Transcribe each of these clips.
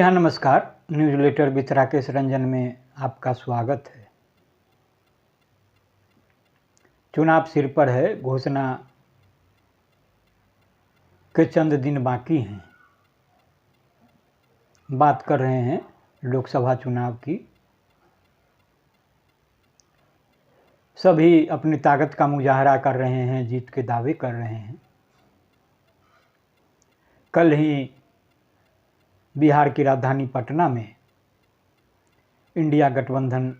हाँ, नमस्कार। Newsletter with Rakesh Ranjan में आपका स्वागत है। चुनाव सिर पर है, घोषणा के चंद दिन बाकी हैं। बात कर रहे हैं लोकसभा चुनाव की। सभी अपनी ताकत का मुजाहरा कर रहे हैं, जीत के दावे कर रहे हैं। कल ही बिहार की राजधानी पटना में इंडिया गठबंधन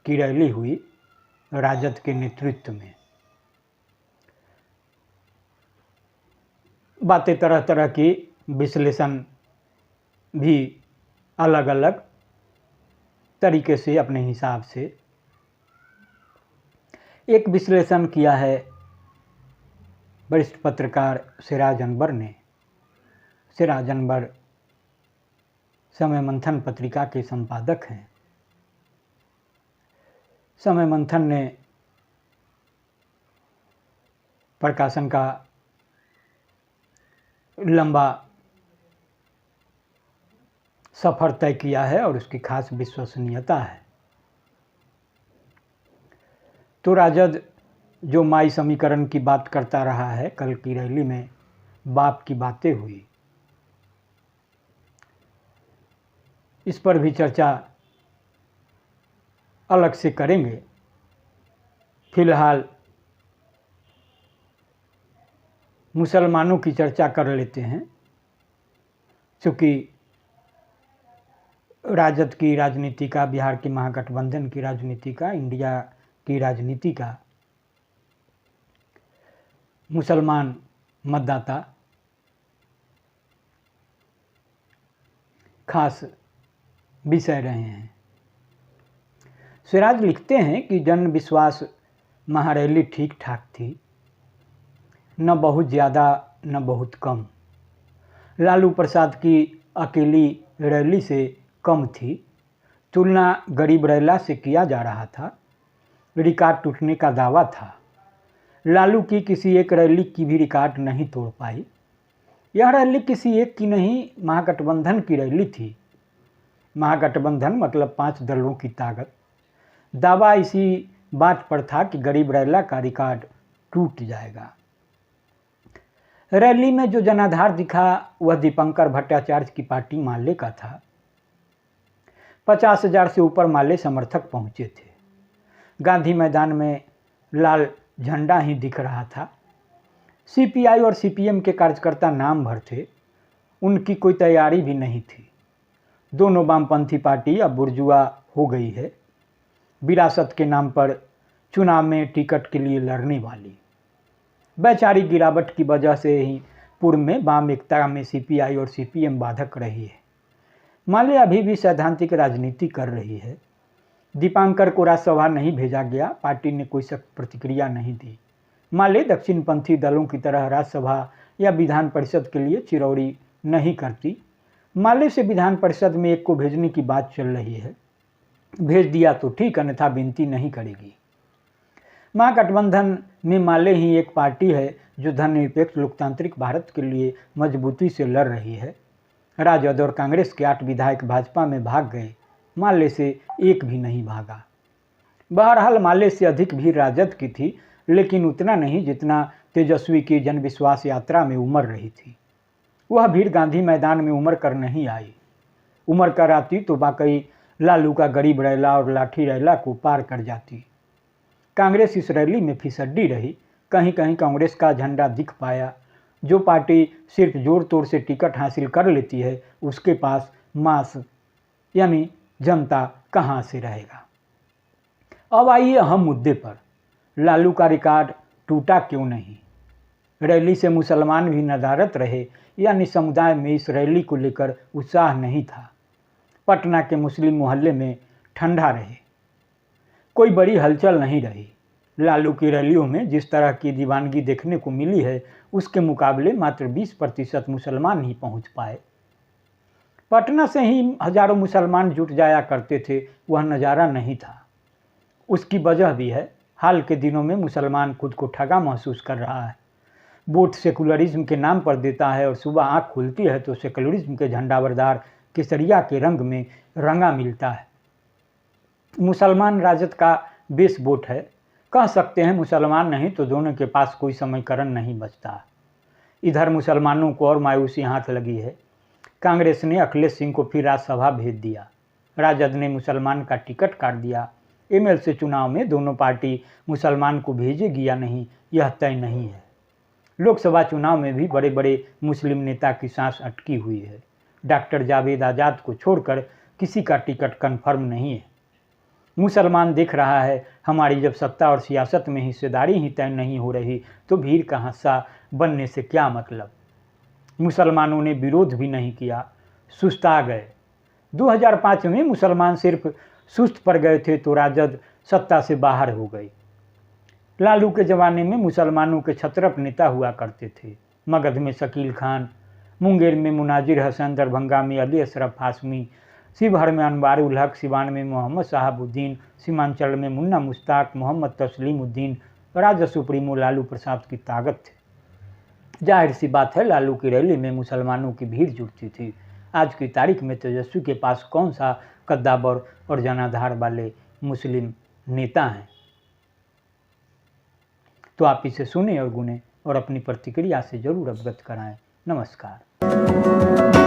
की रैली हुई राजद के नेतृत्व में। बातें तरह तरह की, विश्लेषण भी अलग अलग तरीके से अपने हिसाब से। एक विश्लेषण किया है वरिष्ठ पत्रकार सिराज अनवर ने। सिराज अनवर समय मंथन पत्रिका के संपादक हैं। समय मंथन ने प्रकाशन का लंबा सफ़र तय किया है और उसकी खास विश्वसनीयता है। तो राजद जो माई समीकरण की बात करता रहा है, कल की रैली में बाप की बातें हुई, इस पर भी चर्चा अलग से करेंगे। फिलहाल मुसलमानों की चर्चा कर लेते हैं, क्योंकि राजद की राजनीति का, बिहार की महागठबंधन की राजनीति का, इंडिया की राजनीति का मुसलमान मतदाता खास विषय रहे हैं। सिराज लिखते हैं कि जन विश्वास महारैली ठीक ठाक थी, न बहुत ज़्यादा न बहुत कम। लालू प्रसाद की अकेली रैली से कम थी। तुलना गरीब रैला से किया जा रहा था। रिकॉर्ड टूटने का दावा था। लालू की किसी एक रैली की भी रिकॉर्ड नहीं तोड़ पाई। यह रैली किसी एक की नहीं, महागठबंधन की रैली थी। महागठबंधन मतलब 5 दलों की ताकत। दावा इसी बात पर था कि गरीब रैला का रिकॉर्ड टूट जाएगा। रैली में जो जनाधार दिखा वह दीपंकर भट्टाचार्य की पार्टी माले का था। 50,000 से ऊपर माले समर्थक पहुंचे थे। गांधी मैदान में लाल झंडा ही दिख रहा था। सीपीआई और सीपीएम के कार्यकर्ता नाम भर थे, उनकी कोई तैयारी भी नहीं थी। दोनों वामपंथी पार्टी अब बुर्जुआ हो गई है, विरासत के नाम पर चुनाव में टिकट के लिए लड़ने वाली। वैचारिक गिरावट की वजह से ही पूर्व में वाम एकता में सीपीआई और सीपीएम बाधक रही है। माले अभी भी सैद्धांतिक राजनीति कर रही है। दीपांकर को राज्यसभा नहीं भेजा गया, पार्टी ने कोई सख्त प्रतिक्रिया नहीं दी। माले दक्षिणपंथी दलों की तरह राज्यसभा या विधान परिषद के लिए चिरौरी नहीं करती। माले से विधान परिषद में एक को भेजने की बात चल रही है। भेज दिया तो ठीक, अन्यथा विनती नहीं करेगी। महागठबंधन में माले ही एक पार्टी है जो धर्मनिरपेक्ष लोकतांत्रिक भारत के लिए मजबूती से लड़ रही है। राजद और कांग्रेस के 8 विधायक भाजपा में भाग गए, माले से एक भी नहीं भागा। बहरहाल माले से अधिक भीड़ राजद की थी, लेकिन उतना नहीं जितना तेजस्वी की जनविश्वास यात्रा में उमड़ रही थी। वह भीड़ गांधी मैदान में उमड़ कर नहीं आई। उमड़ कर आती तो वाकई लालू का गरीब रैला और लाठी रैला को पार कर जाती। कांग्रेस इस रैली में फिसड्डी रही। कहीं कहीं कांग्रेस का झंडा दिख पाया। जो पार्टी सिर्फ जोर तोड़ से टिकट हासिल कर लेती है, उसके पास मास यानी जनता कहाँ से रहेगा। अब आइए अहम मुद्दे पर, लालू का रिकॉर्ड टूटा क्यों नहीं। रैली से मुसलमान भी नदारत रहे, यानी समुदाय में इस रैली को लेकर उत्साह नहीं था। पटना के मुस्लिम मोहल्ले में ठंडा रहे, कोई बड़ी हलचल नहीं रही। लालू की रैलियों में जिस तरह की दीवानगी देखने को मिली है, उसके मुकाबले मात्र 20% मुसलमान ही पहुंच पाए। पटना से ही हजारों मुसलमान जुट जाया करते थे, वह नज़ारा नहीं था। उसकी वजह भी है, हाल के दिनों में मुसलमान खुद को ठगा महसूस कर रहा है। वोट सेकुलरिज्म के नाम पर देता है और सुबह आँख खुलती है तो सेकुलरिज्म के झंडाबरदार केसरिया के रंग में रंगा मिलता है। मुसलमान राजद का बेस वोट है, कह सकते हैं मुसलमान नहीं तो दोनों के पास कोई समीकरण नहीं बचता। इधर मुसलमानों को और मायूसी हाथ लगी है। कांग्रेस ने अखिलेश सिंह को फिर राज्यसभा भेज दिया। राजद ने मुसलमान का टिकट काट दिया। एमएलसी चुनाव में दोनों पार्टी मुसलमान को भेजेगी या नहीं, यह तय नहीं है। लोकसभा चुनाव में भी बड़े बड़े मुस्लिम नेता की सांस अटकी हुई है। डॉक्टर जावेद आज़ाद को छोड़कर किसी का टिकट कन्फर्म नहीं है। मुसलमान देख रहा है, हमारी जब सत्ता और सियासत में हिस्सेदारी ही तय नहीं हो रही तो भीड़ का हिस्सा बनने से क्या मतलब। मुसलमानों ने विरोध भी नहीं किया, सुस्ता गए। 2005 में मुसलमान सिर्फ सुस्त पड़ गए थे तो राजद सत्ता से बाहर हो गई। लालू के ज़माने में मुसलमानों के छत्रप नेता हुआ करते थे। मगध में शकील खान, मुंगेर में मुनाजिर हसन, दरभंगा में अली अशरफ हाशमी, शिवहर में अनवारुल हक, सिवान में मोहम्मद शहाबुद्दीन, सीमांचल में मुन्ना मुश्ताक, मोहम्मद तस्लीमुद्दीन राज्य सुप्रीमो लालू प्रसाद की ताकत थे। जाहिर सी बात है, लालू की रैली में मुसलमानों की भीड़ जुटती थी। आज की तारीख में तेजस्वी के पास कौन सा कद्दावर और जनाधार वाले मुस्लिम नेता हैं। तो आप इसे सुने और गुने और अपनी प्रतिक्रिया से जरूर अवगत कराएं। नमस्कार।